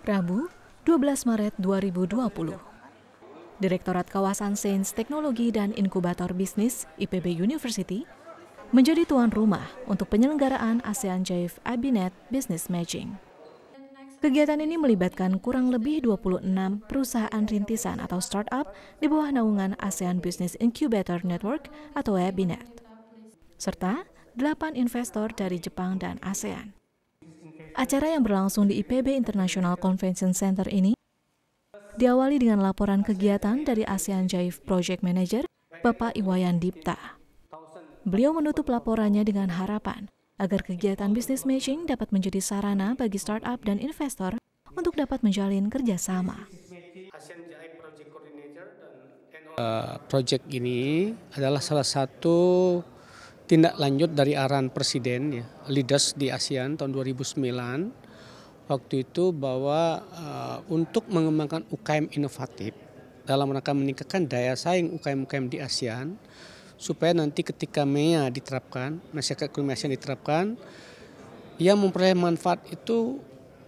Rabu, 12 Maret 2020. Direktorat Kawasan Sains Teknologi dan Inkubator Bisnis IPB University menjadi tuan rumah untuk penyelenggaraan ASEAN Jaif Abinet Business Matching. Kegiatan ini melibatkan kurang lebih 26 perusahaan rintisan atau startup di bawah naungan ASEAN Business Incubator Network atau Abinet, serta 8 investor dari Jepang dan ASEAN. Acara yang berlangsung di IPB International Convention Center ini diawali dengan laporan kegiatan dari ASEAN Jaif Project Manager, Bapak Iwayan Dipta. Beliau menutup laporannya dengan harapan agar kegiatan business matching dapat menjadi sarana bagi startup dan investor untuk dapat menjalin kerjasama. Proyek ini adalah salah satu tindak lanjut dari arahan Presiden ya, Leaders di ASEAN tahun 2009. Waktu itu bahwa untuk mengembangkan UKM inovatif dalam rangka meningkatkan daya saing UKM-UKM di ASEAN, supaya nanti ketika MEA diterapkan, masyarakat ekonomi ASEAN diterapkan, yang memperoleh manfaat itu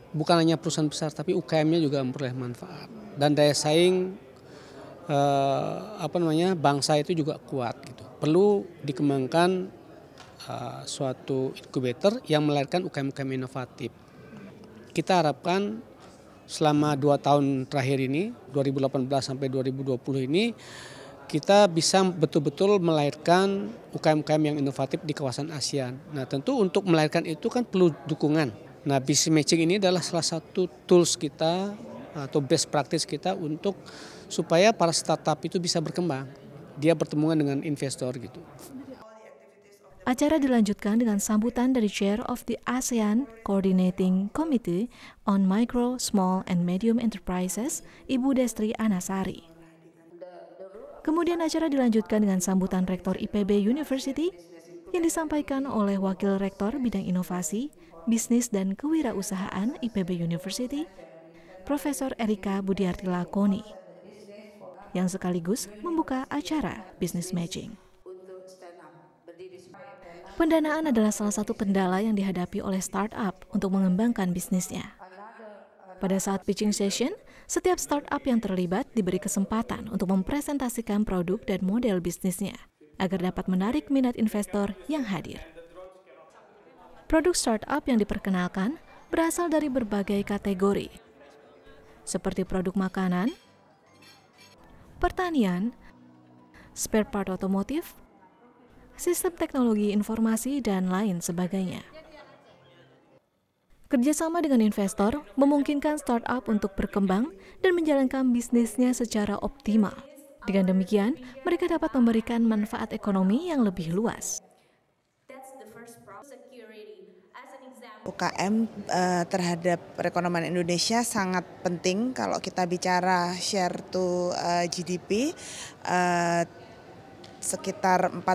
bukan hanya perusahaan besar, tapi UKM-nya juga memperoleh manfaat. Dan daya saing bangsa itu juga kuat gitu. Perlu dikembangkan suatu inkubator yang melahirkan UKM-UKM inovatif. Kita harapkan selama 2 tahun terakhir ini, 2018 sampai 2020 ini, kita bisa betul-betul melahirkan UKM-UKM yang inovatif di kawasan ASEAN. Nah, tentu untuk melahirkan itu kan perlu dukungan. Nah, business matching ini adalah salah satu tools kita atau best practice kita untuk supaya para startup itu bisa berkembang. Dia bertemu dengan investor gitu. Acara dilanjutkan dengan sambutan dari Chair of the ASEAN Coordinating Committee on Micro, Small, and Medium Enterprises, Ibu Destri Anasari. Kemudian acara dilanjutkan dengan sambutan Rektor IPB University yang disampaikan oleh Wakil Rektor Bidang Inovasi, Bisnis dan Kewirausahaan IPB University, Profesor Erika Budiarti Lakoni, yang sekaligus membuka acara Business Matching. Pendanaan adalah salah satu kendala yang dihadapi oleh startup untuk mengembangkan bisnisnya. Pada saat pitching session, setiap startup yang terlibat diberi kesempatan untuk mempresentasikan produk dan model bisnisnya agar dapat menarik minat investor yang hadir. Produk startup yang diperkenalkan berasal dari berbagai kategori, seperti produk makanan, pertanian, spare part otomotif, sistem teknologi informasi, dan lain sebagainya. Kerjasama dengan investor memungkinkan startup untuk berkembang dan menjalankan bisnisnya secara optimal. Dengan demikian, mereka dapat memberikan manfaat ekonomi yang lebih luas. UKM terhadap perekonomian Indonesia sangat penting kalau kita bicara share to GDP. Sekitar 40%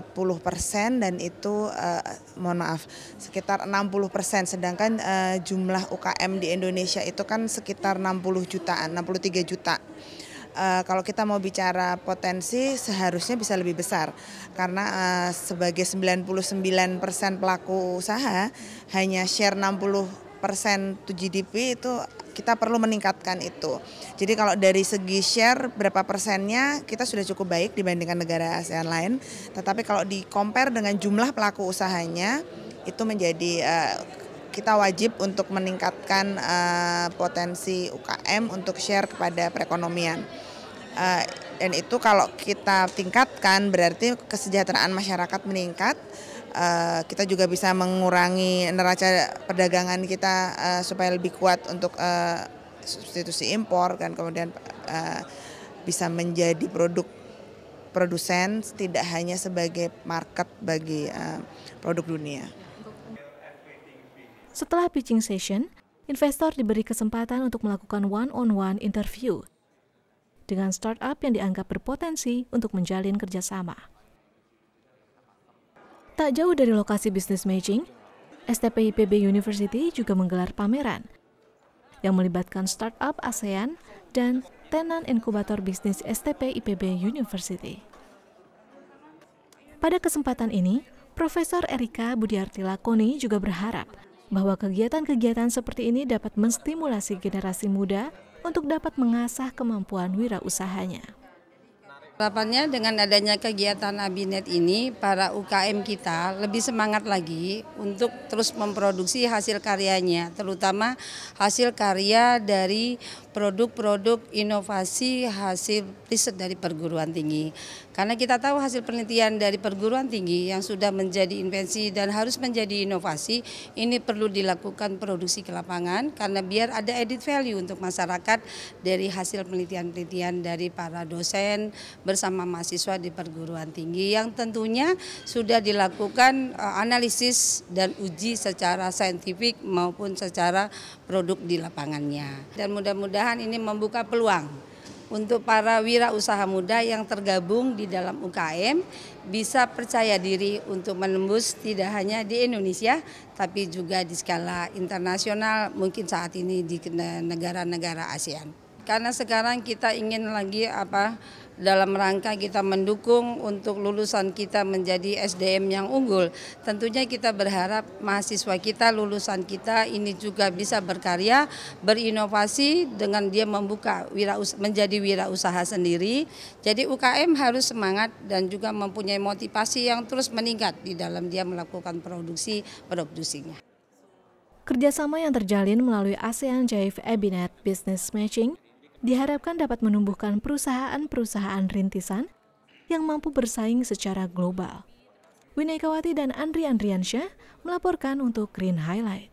dan itu sekitar 60%, sedangkan jumlah UKM di Indonesia itu kan sekitar 60 jutaan, 63 juta. Kalau kita mau bicara potensi seharusnya bisa lebih besar karena sebagai 99% pelaku usaha hanya share 60% to GDP itu kita perlu meningkatkan itu. Jadi kalau dari segi share berapa persennya kita sudah cukup baik dibandingkan negara ASEAN lain. Tetapi kalau di-compare dengan jumlah pelaku usahanya itu menjadi kita wajib untuk meningkatkan potensi UKM untuk share kepada perekonomian. Dan itu kalau kita tingkatkan berarti kesejahteraan masyarakat meningkat. Kita juga bisa mengurangi neraca perdagangan kita supaya lebih kuat untuk substitusi impor, kan kemudian bisa menjadi produsen tidak hanya sebagai market bagi produk dunia. Setelah pitching session, investor diberi kesempatan untuk melakukan one-on-one interview dengan startup yang dianggap berpotensi untuk menjalin kerjasama. Tak jauh dari lokasi business matching, STP IPB University juga menggelar pameran yang melibatkan startup ASEAN dan tenan inkubator bisnis STP IPB University. Pada kesempatan ini, Profesor Erika Budiarti Lakoni juga berharap bahwa kegiatan-kegiatan seperti ini dapat menstimulasi generasi muda untuk dapat mengasah kemampuan wirausahanya. Harapannya dengan adanya kegiatan Abinet ini, para UKM kita lebih semangat lagi untuk terus memproduksi hasil karyanya, terutama hasil karya dari produk-produk inovasi hasil riset dari perguruan tinggi. Karena kita tahu hasil penelitian dari perguruan tinggi yang sudah menjadi invensi dan harus menjadi inovasi, ini perlu dilakukan produksi ke lapangan karena biar ada added value untuk masyarakat dari hasil penelitian-penelitian dari para dosen bersama mahasiswa di perguruan tinggi yang tentunya sudah dilakukan analisis dan uji secara saintifik maupun secara produk di lapangannya. Dan mudah-mudahan ini membuka peluang untuk para wirausaha muda yang tergabung di dalam UKM bisa percaya diri untuk menembus tidak hanya di Indonesia tapi juga di skala internasional, mungkin saat ini di negara-negara ASEAN. Karena sekarang kita ingin lagi dalam rangka kita mendukung untuk lulusan kita menjadi SDM yang unggul. Tentunya kita berharap mahasiswa kita, lulusan kita ini juga bisa berkarya, berinovasi dengan dia membuka menjadi wirausaha sendiri. Jadi UKM harus semangat dan juga mempunyai motivasi yang terus meningkat di dalam dia melakukan produksinya. Kerjasama yang terjalin melalui ASEAN Jive Abinet Business Matching diharapkan dapat menumbuhkan perusahaan-perusahaan rintisan yang mampu bersaing secara global. Winai Kawati dan Andri Andriansyah melaporkan untuk Green Highlight.